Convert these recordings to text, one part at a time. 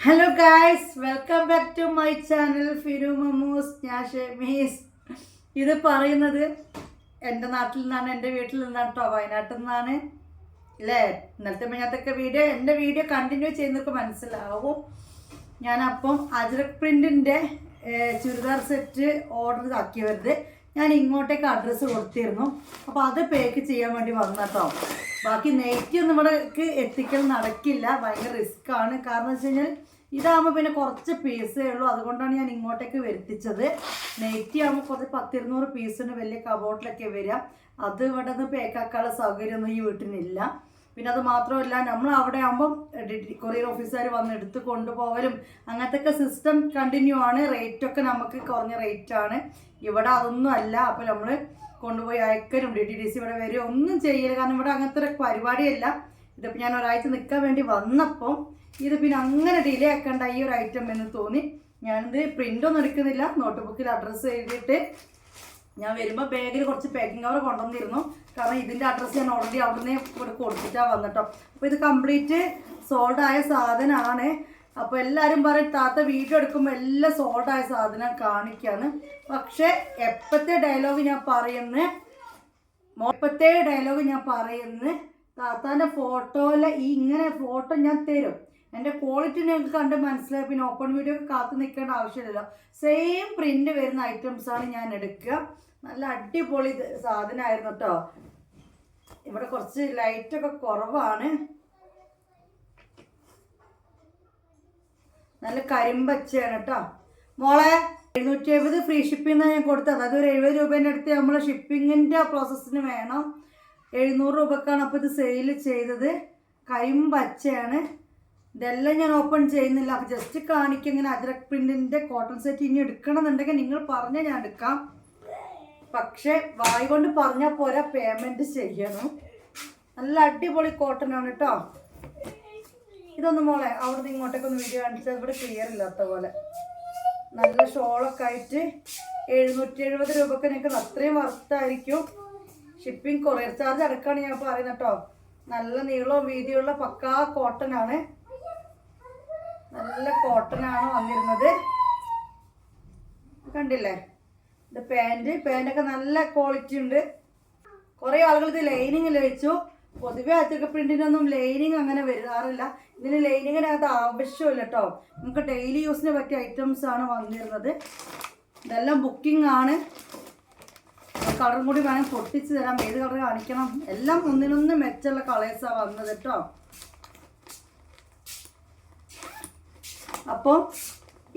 Hello guys, welcome back to my channel ഫിരു മമ്മൂസ്. ഞാൻ ഷെമീസ്. ഇത് പറയുന്നത് എൻ്റെ നാട്ടിൽ നിന്നാണ്, എൻ്റെ വീട്ടിൽ നിന്നാണ് കേട്ടോ, വയനാട്ടിൽ നിന്നാണ്. ഇല്ലേ, ഇന്നലത്തെ മിഞ്ഞാത്തൊക്കെ എൻ്റെ വീഡിയോ കണ്ടിന്യൂ ചെയ്യുന്നതൊക്കെ മനസ്സിലാവും. ഞാനപ്പം അജ്രക് പ്രിൻറ്റിൻ്റെ ചുരിദാർ സെറ്റ് ഓർഡർ ആക്കിയവരുത് ഞാൻ ഇങ്ങോട്ടേക്ക് അഡ്രസ്സ് കൊടുത്തിരുന്നു. അപ്പോൾ അത് പേക്ക് ചെയ്യാൻ വേണ്ടി വന്നു കേട്ടോ. ബാക്കി നെയ്റ്റി ഒന്നും ഇവിടേക്ക് എത്തിക്കൽ നടക്കില്ല, ഭയങ്കര റിസ്ക്കാണ്. കാരണം വെച്ച് കഴിഞ്ഞാൽ ഇതാകുമ്പോൾ പിന്നെ കുറച്ച് പീസേ ഉള്ളൂ, അതുകൊണ്ടാണ് ഞാൻ ഇങ്ങോട്ടേക്ക് വരുത്തിച്ചത്. നെയ്റ്റി ആകുമ്പോൾ കുറച്ച് 10-200 പീസിന് വലിയ കബോർഡിലൊക്കെ വരിക. അത് ഇവിടെ നിന്ന് പേക്കാക്കാനുള്ള സൗകര്യമൊന്നും ഈ വീട്ടിനില്ല. പിന്നെ അത് മാത്രമല്ല, നമ്മൾ അവിടെ ആകുമ്പം കൊറിയർ ഓഫീസുകാർ വന്ന് എടുത്ത് കൊണ്ടുപോകലും അങ്ങനത്തെ സിസ്റ്റം കണ്ടിന്യൂ ആണ്. റേറ്റൊക്കെ നമുക്ക് കുറഞ്ഞ റേറ്റാണ്. ഇവിടെ അതൊന്നും അല്ല. അപ്പോൾ നമ്മൾ കൊണ്ടുപോയി അയക്കലും DTDC ഇവിടെ വരിക ഒന്നും ചെയ്യില്ല. കാരണം ഇവിടെ അങ്ങനത്തെ ഒരു പരിപാടിയല്ല. ഇതിപ്പോൾ ഞാൻ ഒരാഴ്ച നിൽക്കാൻ വേണ്ടി വന്നപ്പോൾ ഇത് പിന്നെ അങ്ങനെ ഡിലേ ആക്കേണ്ട ഈ ഒരു ഐറ്റം എന്ന് തോന്നി. ഞാനിത് പ്രിൻ്റൊന്നും എടുക്കുന്നില്ല, നോട്ട് ബുക്കിൽ അഡ്രസ്സ് എഴുതിയിട്ട് ഞാൻ വരുമ്പോൾ ബാഗിൽ കുറച്ച് പാക്കിംഗ് കവർ കൊണ്ടുവന്നിരുന്നു. കാരണം ഇതിൻ്റെ അഡ്രസ്സ് ഞാൻ ഓൾറെഡി അവിടുന്ന് ഇവിടെ കൊടുത്തിട്ടാണ് വന്നിട്ടോ. അപ്പോൾ ഇത് കംപ്ലീറ്റ് സോൾഡായ സാധനമാണ്. അപ്പോൾ എല്ലാവരും പറയും താത്ത വീഡിയോ എടുക്കുമ്പോൾ എല്ലാം സോൾഡായ സാധനം കാണിക്കാന്ന്. പക്ഷേ എപ്പോഴത്തെ ഡയലോഗ് ഞാൻ പറയുന്നത് താത്താൻ്റെ ഫോട്ടോയിൽ ഈ ഇങ്ങനെ ഫോട്ടോ ഞാൻ തരും. എൻ്റെ ക്വാളിറ്റി നിങ്ങൾക്ക് കണ്ട് മനസ്സിലായി. പിന്നെ ഓപ്പൺ വീഡിയോ കാത്തു നിൽക്കേണ്ട ആവശ്യമില്ലല്ലോ. സെയിം പ്രിൻ്റ് വരുന്ന ഐറ്റംസാണ് ഞാൻ എടുക്കുക. നല്ല അടിപൊളി സാധനമായിരുന്നു കേട്ടോ. ഇവിടെ കുറച്ച് ലൈറ്റൊക്കെ കുറവാണ്. നല്ല കരിമ്പച്ചയാണ് കേട്ടോ. മോളെ 770 ഫ്രീ ഷിപ്പിംഗ് ഞാൻ കൊടുത്തത്. അതൊരു 70 രൂപേൻ്റെ അടുത്ത് നമ്മൾ ഷിപ്പിങ്ങിൻ്റെ പ്രോസസ്സിന് വേണം. 700 രൂപക്കാണ് അപ്പോൾ ഇത് സെയിൽ ചെയ്തത്. കരിമ്പച്ചയാണ്. ഇതെല്ലാം ഞാൻ ഓപ്പൺ ചെയ്യുന്നില്ല, അപ്പോൾ ജസ്റ്റ് കാണിക്കുക. ഇങ്ങനെ അജ്രക് പ്രിൻറ്റിൻ്റെ കോട്ടൺ സെറ്റ് ഇനി എടുക്കണമെന്നുണ്ടെങ്കിൽ നിങ്ങൾ പറഞ്ഞാൽ ഞാൻ എടുക്കാം. പക്ഷേ വായി കൊണ്ട് പറഞ്ഞാൽ പോരാ, പേയ്മെൻറ്റ് ചെയ്യണം. നല്ല അടിപൊളി കോട്ടൺ ആണ് കേട്ടോ. ഇതൊന്ന് മോളെ അവിടുന്ന് ഇങ്ങോട്ടേക്കൊന്ന് വീഡിയോ കാണിച്ചാൽ ഇവിടെ ക്ലിയർ ഇല്ലാത്ത പോലെ. നല്ല ഷോളൊക്കെ ആയിട്ട് 770 രൂപക്ക് നിങ്ങൾക്ക് അത്രയും വർത്തായിരിക്കും. ഷിപ്പിംഗ് കൊറിയർ ചാർജ് അടക്കമാണ് ഞാൻ പറയുന്നത് കേട്ടോ. നല്ല നീളവും വീതിയുള്ള പക്കാ കോട്ടൺ ആണ്. നല്ല കോട്ടനാണ് വന്നിരുന്നത്. കണ്ടില്ലേ, ഇത് പാൻറ്റൊക്കെ നല്ല ക്വാളിറ്റി ഉണ്ട്. കുറേ ആളുകൾ ഇത് ലൈനിങ്ങിൽ വെച്ചു. പൊതുവെ അജ്രക് പ്രിൻറ്റിനൊന്നും ലൈനിങ് അങ്ങനെ വരാറില്ല. ഇതിന് ലൈനിങ്ങിനകത്ത് ആവശ്യമില്ല കേട്ടോ. നമുക്ക് ഡെയിലി യൂസിന് പറ്റിയ ഐറ്റംസ് ആണ് വന്നിരുന്നത്. ഇതെല്ലാം ബുക്കിംഗ് ആണ്. കളറും കൂടി വേണം പൊട്ടിച്ച് തരാം. ഏത് കളർ കാണിക്കണം? എല്ലാം ഒന്നിനൊന്ന് മെച്ചുള്ള കളേഴ്സാണ് വന്നത് കേട്ടോ. അപ്പോൾ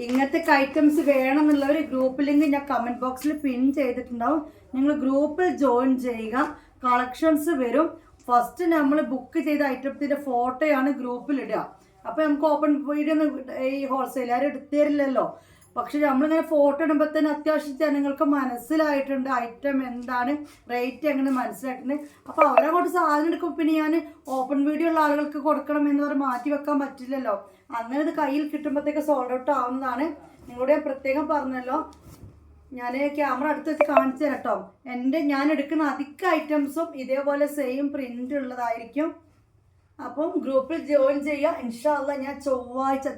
ഇങ്ങനത്തെ ഐറ്റംസ് വേണമെന്നുള്ളവർ ഗ്രൂപ്പ് ലിങ്ക് ഞാൻ കമൻറ്റ് ബോക്സിൽ പിൻ ചെയ്തിട്ടുണ്ടാവും. നിങ്ങൾ ഗ്രൂപ്പിൽ ജോയിൻ ചെയ്യുക. കളക്ഷൻസ് വരും. ഫസ്റ്റ് നമ്മൾ ബുക്ക് ചെയ്ത ഐറ്റത്തിൻ്റെ ഫോട്ടോയാണ് ഗ്രൂപ്പിലിടുക. അപ്പോൾ നമുക്ക് ഓപ്പൺ വീഡിയോ ഒന്നും ഈ ഹോൾസെയിലുകാർ എടുത്തു തരില്ലല്ലോ. പക്ഷെ നമ്മളിങ്ങനെ ഫോട്ടോ ഇടുമ്പോൾ തന്നെ അത്യാവശ്യം ജനങ്ങൾക്ക് മനസ്സിലായിട്ടുണ്ട് ഐറ്റം എന്താണ്, റേറ്റ് എങ്ങനെ മനസ്സിലായിട്ടുണ്ട്. അപ്പോൾ അവരങ്ങോട്ട് സാധനം എടുക്കുമ്പോൾ പിന്നെ ഞാൻ ഓപ്പൺ വീഡിയോ ഉള്ള ആളുകൾക്ക് കൊടുക്കണം എന്ന് പറഞ്ഞ് മാറ്റി വെക്കാൻ പറ്റില്ലല്ലോ. അങ്ങനെ ഇത് കയ്യിൽ കിട്ടുമ്പോഴത്തേക്ക് സോൾഡ് ഔട്ട് ആവുന്നതാണ്. നിങ്ങളോട് ഞാൻ പ്രത്യേകം പറഞ്ഞല്ലോ. ഞാൻ ക്യാമറ അടുത്ത് വെച്ച് കാണിച്ചു തരാം കേട്ടോ. ഞാൻ എടുക്കുന്ന അധിക ഐറ്റംസും ഇതേപോലെ സെയിം പ്രിൻ്റ് ഉള്ളതായിരിക്കും. അപ്പം ഗ്രൂപ്പിൽ ജോയിൻ ചെയ്യുക. ഇൻഷാ അല്ലാഹ് ഞാൻ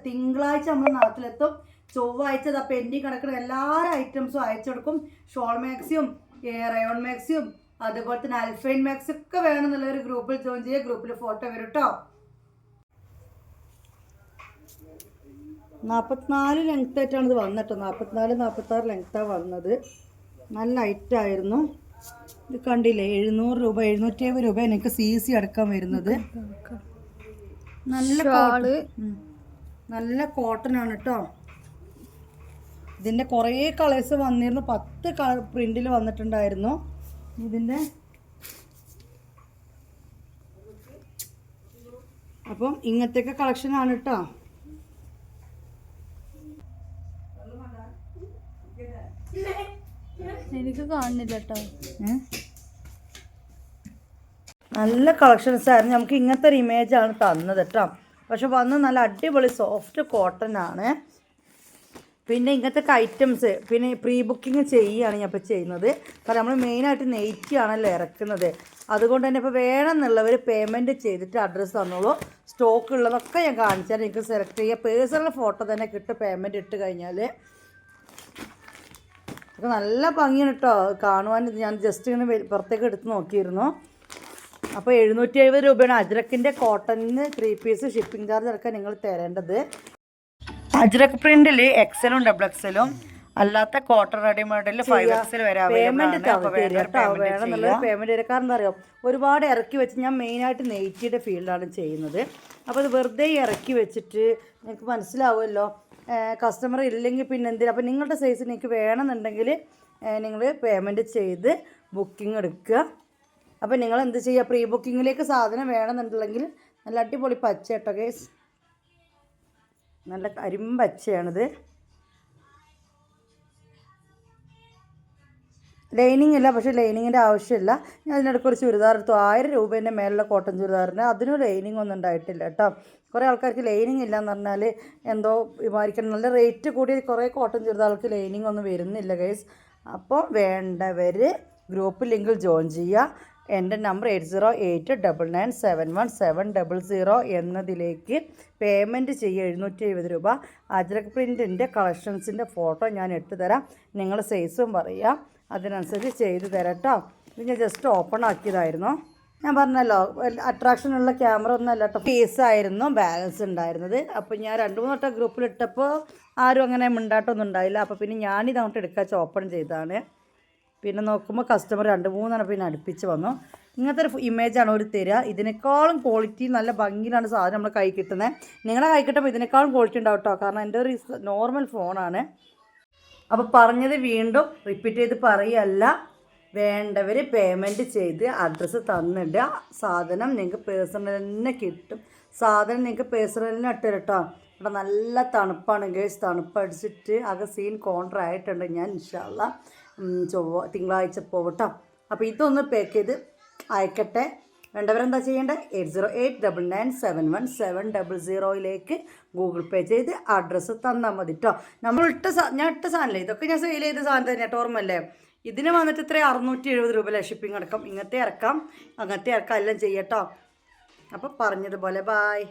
തിങ്കളാഴ്ച നമ്മൾ നാട്ടിലെത്തും. ചൊവ്വാഴ്ച പെൻഡിങ് കിടക്കുന്ന എല്ലാ ഐറ്റംസും അയച്ചു കൊടുക്കും. ഷോൾ മാക്സിയും റയോൺ മാക്സിയും അതുപോലെ തന്നെ അൽഫൈൻ മാക്സി ഒക്കെ വേണമെന്നുള്ളൊരു ഗ്രൂപ്പിൽ ജോയിൻ ചെയ്യുക. ഗ്രൂപ്പിൽ ഫോട്ടോ വരും കേട്ടോ. 44 ലെങ്ത് ആയിട്ടാണ് ഇത് വന്നിട്ടോ. 44-46 ലെങ്ത്താണ് വന്നത്. നല്ല ഹൈറ്റായിരുന്നു. ഇത് കണ്ടില്ലേ, 700 രൂപ 770 രൂപ എനിക്ക് CC അടക്കം വരുന്നത്. നല്ല കോട്ടൺ ആണ് കേട്ടോ. ഇതിൻ്റെ കുറേ കളേഴ്സ് വന്നിരുന്നു. 10 കളർ പ്രിൻറ്റിൽ വന്നിട്ടുണ്ടായിരുന്നു. ഇതിൻ്റെ അപ്പം ഇങ്ങനത്തെയൊക്കെ കളക്ഷനാണ് കേട്ടോ. എനിക്ക് കാണുന്നില്ല കേട്ടോ. നല്ല കളക്ഷൻസ് ആയിരുന്നു. നമുക്ക് ഇങ്ങനത്തെ ഒരു ഇമേജാണ് തന്നത് കേട്ടോ. പക്ഷെ വന്ന് നല്ല അടിപൊളി സോഫ്റ്റ് കോട്ടൺ ആണ്. പിന്നെ ഇങ്ങനത്തെ ഐറ്റംസ് പിന്നെ പ്രീ ബുക്കിംഗ് ചെയ്യുകയാണ് ഞാൻ ഇപ്പോൾ ചെയ്യുന്നത്. കാരണം നമ്മൾ മെയിനായിട്ട് നെയ്റ്റി ആണല്ലോ ഇറക്കുന്നത്. അതുകൊണ്ട് തന്നെ ഇപ്പോൾ വേണമെന്നുള്ളവർ പേയ്മെൻറ്റ് ചെയ്തിട്ട് അഡ്രസ്സ് തന്നോളൂ. സ്റ്റോക്ക് ഉള്ളതൊക്കെ ഞാൻ കാണിച്ചാൽ നിങ്ങൾക്ക് സെലക്ട് ചെയ്യുക. പേഴ്സണൽ ഫോട്ടോ തന്നെ കിട്ടും പേയ്മെൻറ്റ് ഇട്ട് കഴിഞ്ഞാൽ. അപ്പോൾ നല്ല ഭംഗിയാണ് കേട്ടോ കാണുവാൻ. ഞാൻ ജസ്റ്റ് ഇങ്ങനെ പുറത്തേക്ക് എടുത്ത് നോക്കിയിരുന്നു. അപ്പോൾ 770 രൂപയാണ് അജ്രക്കിൻ്റെ കോട്ടണിന് 3 പീസ് ഷിപ്പിംഗ് ചാർജ് അടക്കം നിങ്ങൾ തരേണ്ടത്. അജ്രക് പ്രിൻറ്റിൽ എക്സലും ഡബിൾ എക്സലും അല്ലാത്ത കോട്ടൺ റെഡിമെയ്ഡിൽ 5XL വരെ പേയ്മെൻറ്റ് വേണമെന്നുള്ളത് പേയ്മെൻറ്റ് തരാം. കാരണം എന്താ അറിയോ, ഒരുപാട് ഇറക്കി വെച്ച് ഞാൻ മെയിനായിട്ട് നെയ്റ്റിയുടെ ഫീൽഡാണ് ചെയ്യുന്നത്. അപ്പോൾ അത് വെറുതെ ഇറക്കി വെച്ചിട്ട് നിങ്ങൾക്ക് മനസ്സിലാവുമല്ലോ, കസ്റ്റമർ ഇല്ലെങ്കിൽ പിന്നെ എന്തിനാ. അപ്പോൾ നിങ്ങളുടെ സൈസ് നിങ്ങൾക്ക് വേണമെന്നുണ്ടെങ്കിൽ നിങ്ങൾ പേയ്മെൻറ്റ് ചെയ്ത് ബുക്കിംഗ് എടുക്കുക. അപ്പോൾ നിങ്ങൾ എന്ത് ചെയ്യുക, പ്രീ ബുക്കിങ്ങിലേക്ക് സാധനം വേണമെന്നുണ്ടെങ്കിൽ നല്ല അടിപൊളി പച്ച കേട്ടോ ഗൈസ്, നല്ല കരിമ്പച്ചയാണിത്. ലൈനിങ് ഇല്ല, പക്ഷേ ലൈനിങ്ങിൻ്റെ ആവശ്യമില്ല. ഞാൻ അതിനിടയ്ക്ക് ഒരു ചുരിദാർ എടുത്തു 1000 രൂപേൻ്റെ മേലുള്ള കോട്ടൺ ചുരിദാറിന്. അതിനും ലൈനിങ് ഒന്നും ഉണ്ടായിട്ടില്ല കേട്ടോ. കുറേ ആൾക്കാർക്ക് ലൈനിങ് ഇല്ല എന്ന് പറഞ്ഞാൽ എന്തോ വിചാരിക്കണം. നല്ല റേറ്റ് കൂടി കുറേ കോട്ടൺ ചുരിദാർക്ക് ലൈനിങ് ഒന്നും വരുന്നില്ല ഗൈസ്. അപ്പോൾ വേണ്ടവർ ഗ്രൂപ്പ് ലിങ്കിൽ ജോയിൻ ചെയ്യുക. എൻ്റെ നമ്പർ 8089971700 എന്നതിലേക്ക് പേയ്മെൻറ്റ് ചെയ്യുക 770 രൂപ. അജ്രക് പ്രിൻറ്റിൻ്റെ കളക്ഷൻസിൻ്റെ ഫോട്ടോ ഞാൻ ഇട്ട് തരാം. നിങ്ങൾ സൈസും പറയുക, അതിനനുസരിച്ച് ചെയ്ത് തരാം കേട്ടോ. ഇത് ഞാൻ ജസ്റ്റ് ഓപ്പൺ ആക്കിയതായിരുന്നു. ഞാൻ പറഞ്ഞല്ലോ അട്രാക്ഷനുള്ള ക്യാമറ ഒന്നും അല്ല കേട്ടോ, പീസായിരുന്നു ബാലൻസ് ഉണ്ടായിരുന്നത്. അപ്പോൾ ഞാൻ 2-3 വട്ടം ഗ്രൂപ്പിലിട്ടപ്പോൾ ആരും അങ്ങനെ മിണ്ടാട്ടൊന്നും ഉണ്ടായില്ല. അപ്പോൾ പിന്നെ ഞാനിത് അങ്ങോട്ട് എടുക്കാച്ച് ഓപ്പൺ ചെയ്തതാണ്. പിന്നെ നോക്കുമ്പോൾ കസ്റ്റമർ 2-3 പിന്നെ അടുപ്പിച്ച് വന്നു. ഇങ്ങനത്തെ ഒരു ഇമേജാണ് ഒരു തരിക. ഇതിനേക്കാളും ക്വാളിറ്റി നല്ല ഭംഗിയിലാണ് സാധനം നമ്മുടെ കൈ കിട്ടുന്നത്. നിങ്ങളുടെ കൈ കിട്ടുമ്പോൾ ഇതിനേക്കാളും ക്വാളിറ്റി ഉണ്ടാവും കേട്ടോ. കാരണം എൻ്റെ ഒരു നോർമൽ ഫോണാണ്. അപ്പോൾ പറഞ്ഞത് വീണ്ടും റിപ്പീറ്റ് ചെയ്ത് പറയുകയല്ല, വേണ്ടവർ പേയ്മെൻറ്റ് ചെയ്ത് അഡ്രസ്സ് തന്നിടുക. സാധനം നിങ്ങൾക്ക് പേഴ്സണൽ തന്നെ കിട്ടും. സാധനം നിങ്ങൾക്ക് പേഴ്സണലിന് ഇട്ട് കേട്ടോ. ഇവിടെ നല്ല തണുപ്പാണ് ഗേഴ്സ്. തണുപ്പടിച്ചിട്ട് ആകെ സീൻ കോൺട്രാ ആയിട്ടുണ്ട്. ഞാൻ ഇൻഷാല്ലാ തിങ്കളാഴ്ച പോകട്ടോ. അപ്പോൾ ഇതൊന്ന് പാക്ക് ചെയ്ത് അയക്കട്ടെ. വേണ്ടവരെന്താ ചെയ്യേണ്ടത്, 8089971700 ഗൂഗിൾ പേ ചെയ്ത് അഡ്രസ്സ് തന്നാൽ മതി കേട്ടോ. ഞാൻ ഇട്ട സാധനമല്ലേ, ഇതൊക്കെ ഞാൻ സെയിൽ ചെയ്ത സാധനം തന്നെ ഓർമ്മല്ലേ. ഇതിന് വന്നിട്ട് ഇത്ര 670 രൂപ ഷിപ്പിംഗ് അടക്കം. ഇങ്ങനത്തെ ഇറക്കാം അങ്ങനത്തെ ഇറക്കാം എല്ലാം ചെയ്യട്ടോ. അപ്പോൾ പറഞ്ഞതുപോലെ ബായ്.